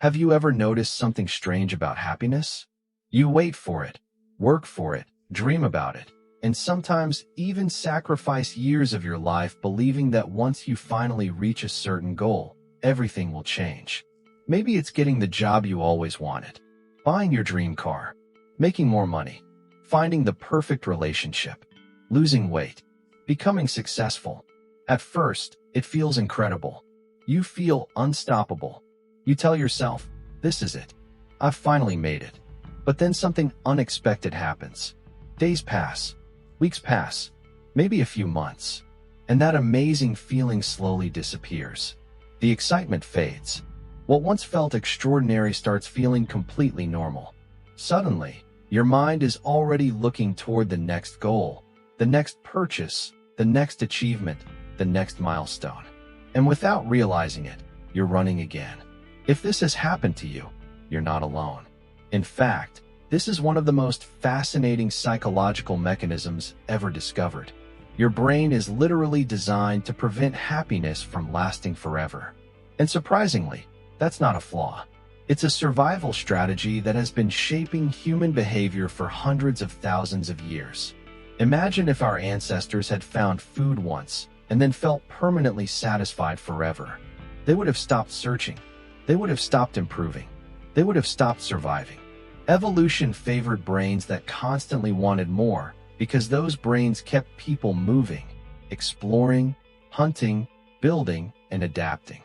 Have you ever noticed something strange about happiness? You wait for it, work for it, dream about it, and sometimes even sacrifice years of your life believing that once you finally reach a certain goal, everything will change. Maybe it's getting the job you always wanted, buying your dream car, making more money, finding the perfect relationship, losing weight, becoming successful. At first, it feels incredible. You feel unstoppable. You tell yourself, this is it. I've finally made it. But then something unexpected happens. Days pass, weeks pass, maybe a few months, and that amazing feeling slowly disappears. The excitement fades. What once felt extraordinary starts feeling completely normal. Suddenly, your mind is already looking toward the next goal, the next purchase, the next achievement, the next milestone. And without realizing it, you're running again. If this has happened to you, you're not alone. In fact, this is one of the most fascinating psychological mechanisms ever discovered. Your brain is literally designed to prevent happiness from lasting forever. And surprisingly, that's not a flaw. It's a survival strategy that has been shaping human behavior for hundreds of thousands of years. Imagine if our ancestors had found food once and then felt permanently satisfied forever. They would have stopped searching. They would have stopped improving. They would have stopped surviving. Evolution favored brains that constantly wanted more because those brains kept people moving, exploring, hunting, building, and adapting.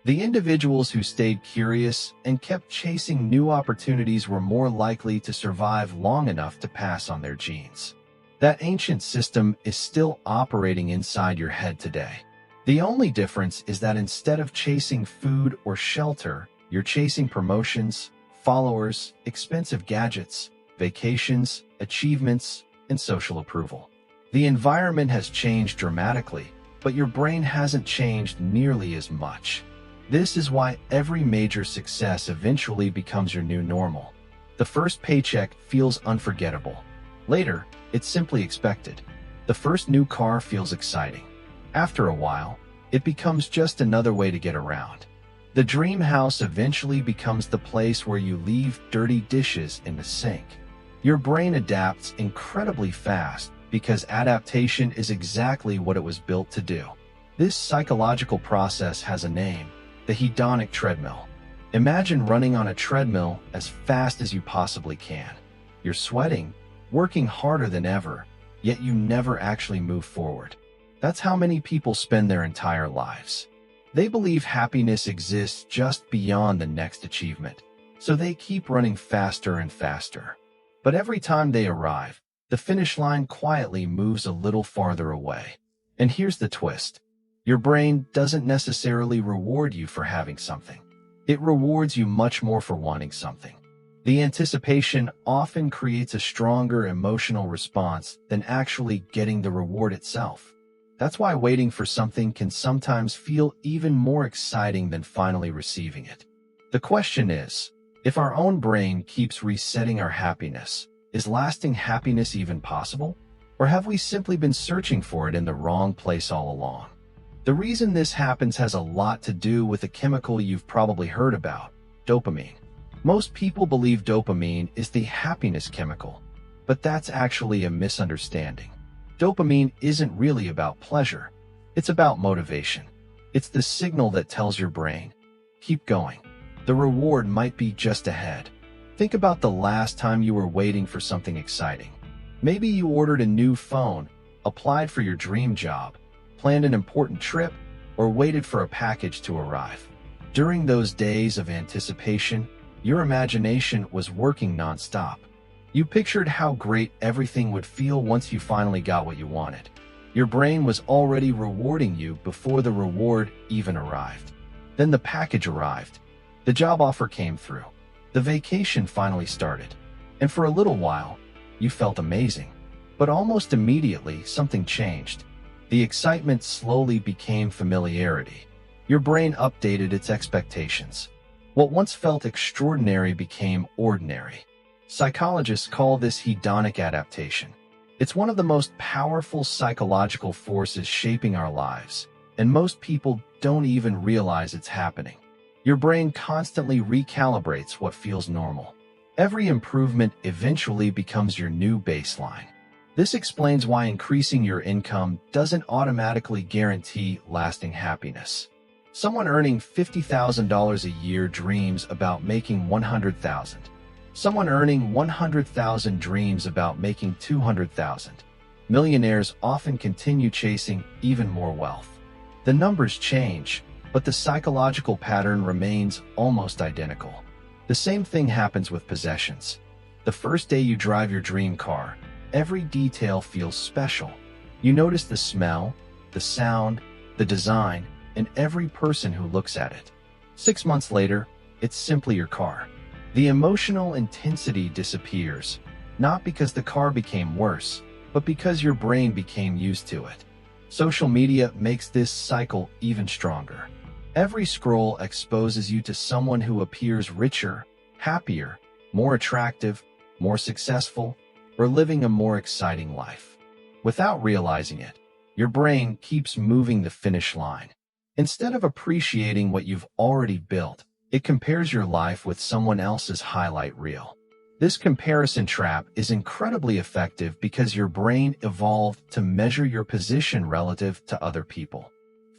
The individuals who stayed curious and kept chasing new opportunities were more likely to survive long enough to pass on their genes. That ancient system is still operating inside your head today. The only difference is that instead of chasing food or shelter, you're chasing promotions, followers, expensive gadgets, vacations, achievements, and social approval. The environment has changed dramatically, but your brain hasn't changed nearly as much. This is why every major success eventually becomes your new normal. The first paycheck feels unforgettable. Later, it's simply expected. The first new car feels exciting. After a while, it becomes just another way to get around. The dream house eventually becomes the place where you leave dirty dishes in the sink. Your brain adapts incredibly fast because adaptation is exactly what it was built to do. This psychological process has a name, the hedonic treadmill. Imagine running on a treadmill as fast as you possibly can. You're sweating, working harder than ever, yet you never actually move forward. That's how many people spend their entire lives. They believe happiness exists just beyond the next achievement, so they keep running faster and faster. But every time they arrive, the finish line quietly moves a little farther away. And here's the twist. Your brain doesn't necessarily reward you for having something. It rewards you much more for wanting something. The anticipation often creates a stronger emotional response than actually getting the reward itself. That's why waiting for something can sometimes feel even more exciting than finally receiving it. The question is, if our own brain keeps resetting our happiness, is lasting happiness even possible? Or have we simply been searching for it in the wrong place all along? The reason this happens has a lot to do with a chemical you've probably heard about, dopamine. Most people believe dopamine is the happiness chemical, but that's actually a misunderstanding. Dopamine isn't really about pleasure. It's about motivation. It's the signal that tells your brain, keep going. The reward might be just ahead. Think about the last time you were waiting for something exciting. Maybe you ordered a new phone, applied for your dream job, planned an important trip, or waited for a package to arrive. During those days of anticipation, your imagination was working nonstop. You pictured how great everything would feel once you finally got what you wanted. Your brain was already rewarding you before the reward even arrived. Then the package arrived. The job offer came through. The vacation finally started. And for a little while, you felt amazing. But almost immediately, something changed. The excitement slowly became familiarity. Your brain updated its expectations. What once felt extraordinary became ordinary. Psychologists call this hedonic adaptation. It's one of the most powerful psychological forces shaping our lives, and most people don't even realize it's happening. Your brain constantly recalibrates what feels normal. Every improvement eventually becomes your new baseline. This explains why increasing your income doesn't automatically guarantee lasting happiness. Someone earning $50,000 a year dreams about making $100,000. Someone earning $100,000 dreams about making $200,000. Millionaires often continue chasing even more wealth. The numbers change, but the psychological pattern remains almost identical. The same thing happens with possessions. The first day you drive your dream car, every detail feels special. You notice the smell, the sound, the design, and every person who looks at it. 6 months later, it's simply your car. The emotional intensity disappears, not because the car became worse, but because your brain became used to it. Social media makes this cycle even stronger. Every scroll exposes you to someone who appears richer, happier, more attractive, more successful, or living a more exciting life. Without realizing it, your brain keeps moving the finish line. Instead of appreciating what you've already built, it compares your life with someone else's highlight reel. This comparison trap is incredibly effective because your brain evolved to measure your position relative to other people.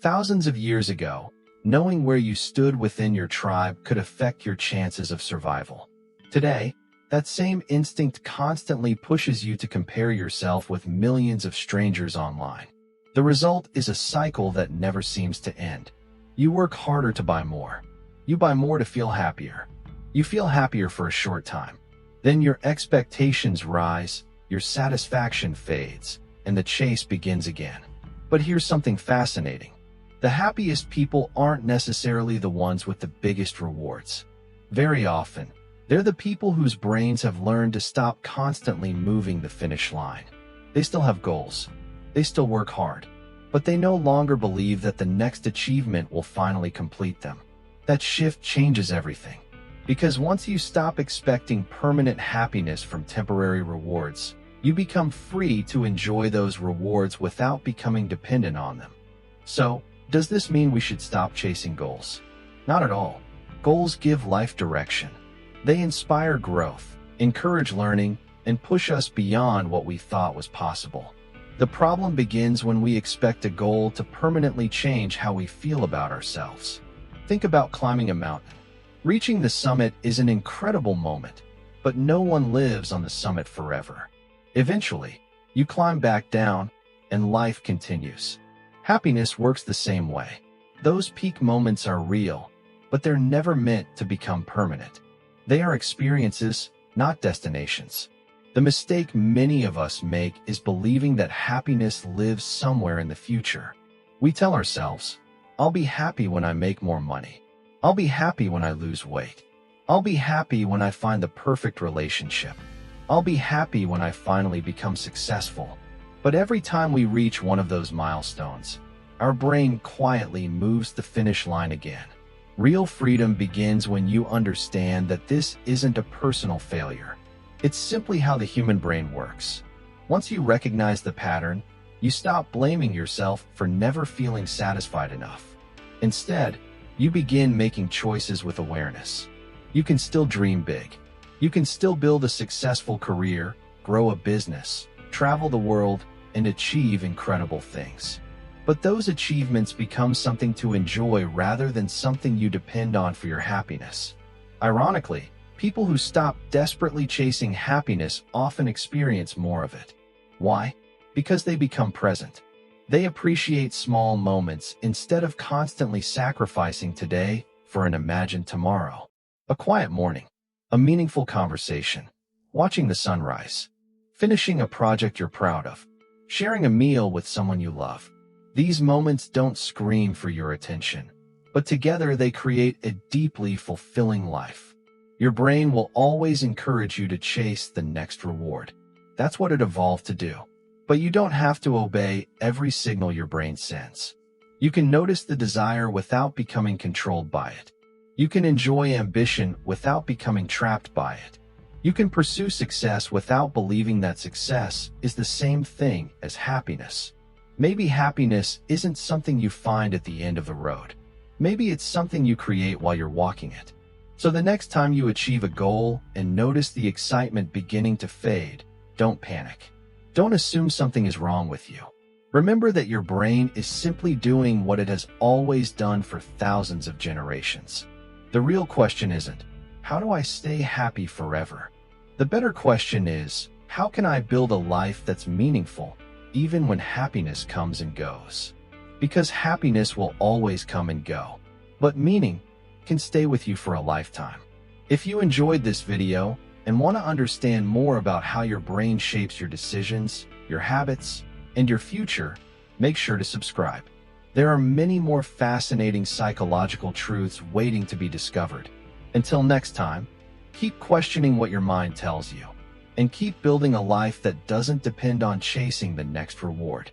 Thousands of years ago, knowing where you stood within your tribe could affect your chances of survival. Today, that same instinct constantly pushes you to compare yourself with millions of strangers online. The result is a cycle that never seems to end. You work harder to buy more. You buy more to feel happier. You feel happier for a short time. Then your expectations rise, your satisfaction fades, and the chase begins again. But here's something fascinating. The happiest people aren't necessarily the ones with the biggest rewards. Very often, they're the people whose brains have learned to stop constantly moving the finish line. They still have goals. They still work hard. But they no longer believe that the next achievement will finally complete them. That shift changes everything. Because once you stop expecting permanent happiness from temporary rewards, you become free to enjoy those rewards without becoming dependent on them. So, does this mean we should stop chasing goals? Not at all. Goals give life direction. They inspire growth, encourage learning, and push us beyond what we thought was possible. The problem begins when we expect a goal to permanently change how we feel about ourselves. Think about climbing a mountain. Reaching the summit is an incredible moment, but no one lives on the summit forever. Eventually, you climb back down, and life continues. Happiness works the same way. Those peak moments are real, but they're never meant to become permanent. They are experiences, not destinations. The mistake many of us make is believing that happiness lives somewhere in the future. We tell ourselves, I'll be happy when I make more money. I'll be happy when I lose weight. I'll be happy when I find the perfect relationship. I'll be happy when I finally become successful. But every time we reach one of those milestones, our brain quietly moves the finish line again. Real freedom begins when you understand that this isn't a personal failure. It's simply how the human brain works. Once you recognize the pattern, you stop blaming yourself for never feeling satisfied enough. Instead, you begin making choices with awareness. You can still dream big. You can still build a successful career, grow a business, travel the world, and achieve incredible things. But those achievements become something to enjoy rather than something you depend on for your happiness. Ironically, people who stop desperately chasing happiness often experience more of it. Why? Because they become present. They appreciate small moments instead of constantly sacrificing today for an imagined tomorrow. A quiet morning, a meaningful conversation, watching the sunrise, finishing a project you're proud of, sharing a meal with someone you love. These moments don't scream for your attention, but together they create a deeply fulfilling life. Your brain will always encourage you to chase the next reward. That's what it evolved to do. But you don't have to obey every signal your brain sends. You can notice the desire without becoming controlled by it. You can enjoy ambition without becoming trapped by it. You can pursue success without believing that success is the same thing as happiness. Maybe happiness isn't something you find at the end of the road. Maybe it's something you create while you're walking it. So the next time you achieve a goal and notice the excitement beginning to fade, don't panic. Don't assume something is wrong with you. Remember that your brain is simply doing what it has always done for thousands of generations. The real question isn't, how do I stay happy forever? The better question is, how can I build a life that's meaningful, even when happiness comes and goes? Because happiness will always come and go, but meaning can stay with you for a lifetime. If you enjoyed this video and want to understand more about how your brain shapes your decisions, your habits, and your future, make sure to subscribe. There are many more fascinating psychological truths waiting to be discovered. Until next time, keep questioning what your mind tells you, and keep building a life that doesn't depend on chasing the next reward.